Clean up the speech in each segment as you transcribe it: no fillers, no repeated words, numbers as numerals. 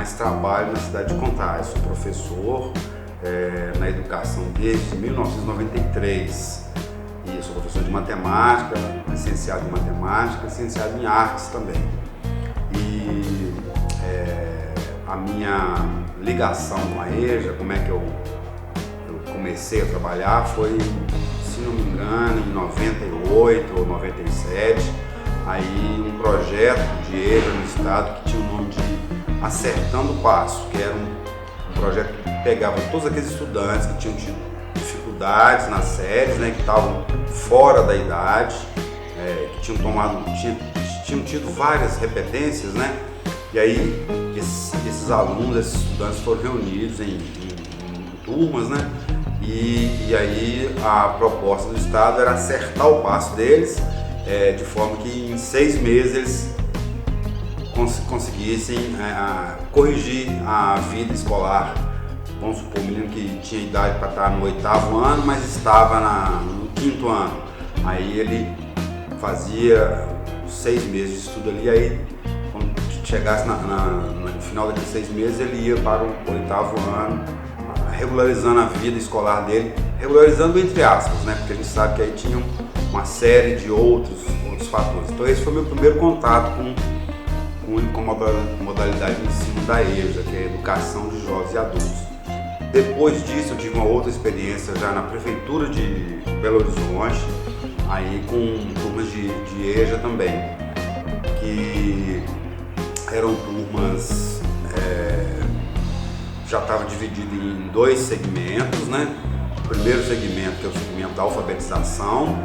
mas trabalho na cidade de Contagem. Sou professor na educação desde 1993. E sou professor de matemática, licenciado em matemática, licenciado em artes também. E a minha ligação com a EJA, como é que eu comecei a trabalhar, foi, se não me engano, em 98 ou 97, aí um projeto de EJA no estado que tinha o nome de Acertando o Passo, que era um projeto que pegava todos aqueles estudantes que tinham tido dificuldades nas séries, né, que estavam fora da idade, que tinham tido várias repetências, né, e aí esses alunos, esses estudantes foram reunidos em turmas, né, e aí a proposta do Estado era acertar o passo deles, de forma que em 6 meses eles conseguissem corrigir a vida escolar. Vamos supor, um menino que tinha idade para estar no 8º ano, mas estava no 5º ano. Aí ele fazia 6 meses de estudo ali, aí quando chegasse no final daqueles 6 meses ele ia para o 8º ano, regularizando a vida escolar dele, regularizando entre aspas, né? Porque a gente sabe que aí tinha uma série de outros fatores. Então esse foi meu primeiro contato com a modalidade de ensino da EJA, que é Educação de Jovens e Adultos. Depois disso eu tive uma outra experiência já na prefeitura de Belo Horizonte, aí com turmas de EJA também, que eram turmas, já estava dividido em 2 segmentos, né? O primeiro segmento, que é o segmento da alfabetização,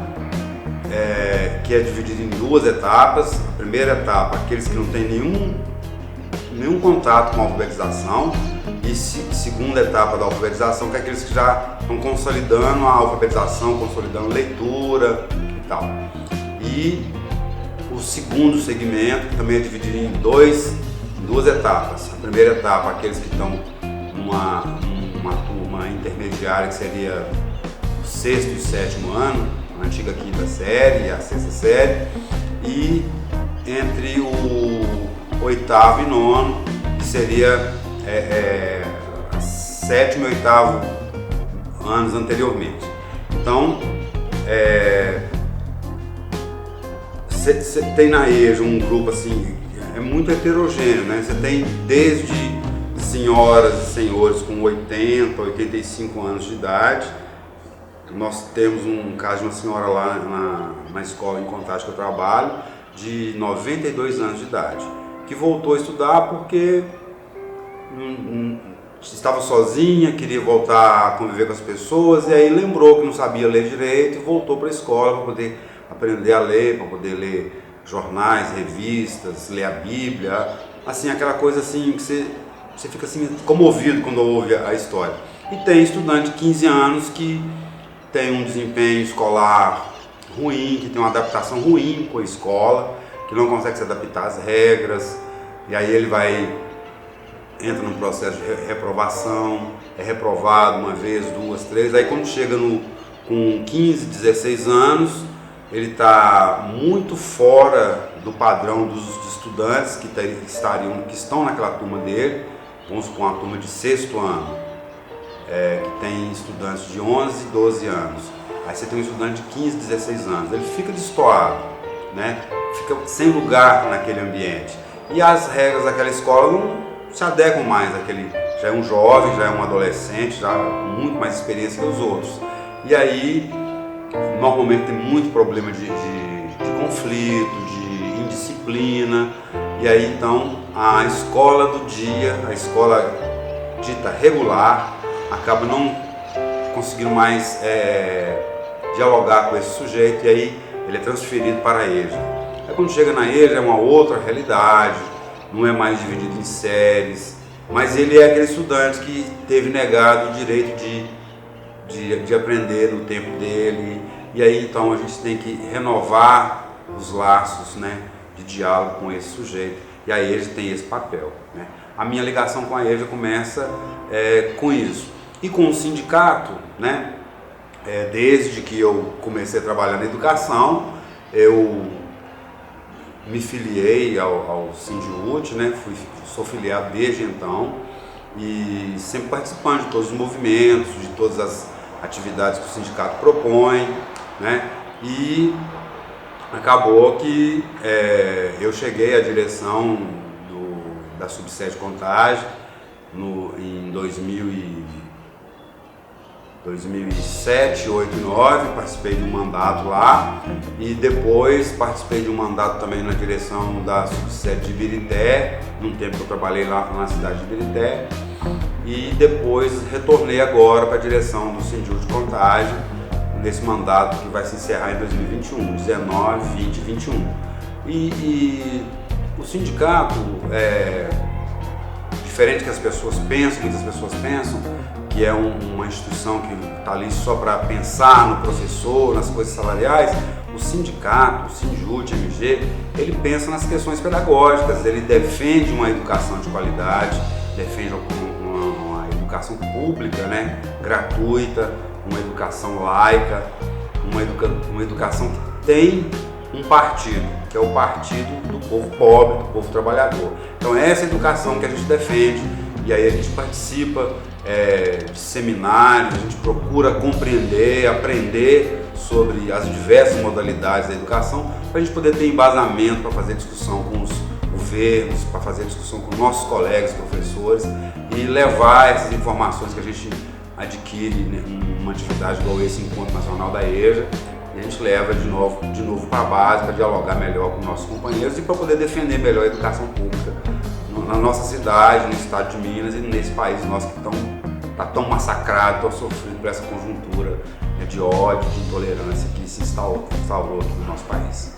que é dividido em 2 etapas. A primeira etapa, aqueles que não têm nenhum contato com a alfabetização, e segunda etapa da alfabetização, que é aqueles que já estão consolidando a alfabetização, consolidando leitura e tal. E o segundo segmento, que também é dividido em 2 etapas. A primeira etapa, aqueles que estão numa turma intermediária, que seria o 6º e 7º ano, a antiga 5ª série e a 6ª série, e entre o 8º e 9º, que seria 7º e 8º anos anteriormente. Então, você tem na EJA um grupo assim, muito heterogêneo, né? Você tem desde senhoras e senhores com 80, 85 anos de idade. Nós temos um caso de uma senhora lá na escola em Contagem que eu trabalho, de 92 anos de idade, que voltou a estudar porque estava sozinha, queria voltar a conviver com as pessoas, e aí lembrou que não sabia ler direito e voltou para a escola para poder aprender a ler, para poder ler jornais, revistas, ler a Bíblia, assim, aquela coisa assim que você fica assim comovido quando ouve a história. E tem estudante de 15 anos que tem um desempenho escolar ruim, que tem uma adaptação ruim com a escola, que não consegue se adaptar às regras, e aí ele entra num processo de reprovação, é reprovado uma vez, 2, 3, aí quando chega com 15, 16 anos, ele está muito fora do padrão dos estudantes que estão naquela turma dele. Vamos supor uma turma de 6º ano, que tem estudantes de 11, 12 anos. Aí você tem um estudante de 15, 16 anos. Ele fica destoado, né? Fica sem lugar naquele ambiente. E as regras daquela escola não se adequam mais àquele. Já é um jovem, já é um adolescente, já com muito mais experiência que os outros. E aí, normalmente tem muito problema de conflito, de indisciplina. E aí, então, a escola do dia, a escola dita regular, acaba não conseguindo mais dialogar com esse sujeito, e aí ele é transferido para a EJA. Aí quando chega na EJA é uma outra realidade, não é mais dividido em séries, mas ele é aquele estudante que teve negado o direito de aprender no tempo dele, e aí então a gente tem que renovar os laços, né, de diálogo com esse sujeito, e a EJA tem esse papel, né? A minha ligação com a EJA começa com isso. E com o sindicato, né, desde que eu comecei a trabalhar na educação, eu me filiei ao Sindiúte, né? Sou filiado desde então e sempre participando de todos os movimentos, de todas as atividades que o sindicato propõe, né? E acabou que eu cheguei à direção da Subsede Contagem em 2007, 2008 e 2009, participei de um mandato lá e depois participei de um mandato também na direção da Subsede de Ibirité, num tempo que eu trabalhei lá na cidade de Ibirité, e depois retornei agora para a direção do Sindiúte de Contagem, nesse mandato que vai se encerrar em 2021, 19, 20 e 21. E o sindicato, diferente que as pessoas pensam, muitas pessoas pensam, que é uma instituição que está ali só para pensar no professor, nas coisas salariais, o sindicato, o Sindiúte, MG, ele pensa nas questões pedagógicas, ele defende uma educação de qualidade, defende uma educação pública, né, gratuita, uma educação laica, uma educação que tem um partido, que é o partido do povo pobre, do povo trabalhador. Então é essa educação que a gente defende, e aí a gente participa de seminários, a gente procura compreender, aprender sobre as diversas modalidades da educação, para a gente poder ter embasamento para fazer discussão com os governos, para fazer discussão com nossos colegas, professores, e levar essas informações que a gente adquire numa atividade igual esse Encontro Nacional da EJA, e a gente leva de novo para a base, para dialogar melhor com nossos companheiros e para poder defender melhor a educação pública na nossa cidade, no estado de Minas e nesse país nosso que está tão massacrado, tão sofrido por essa conjuntura de ódio, de intolerância que se instaurou aqui no nosso país.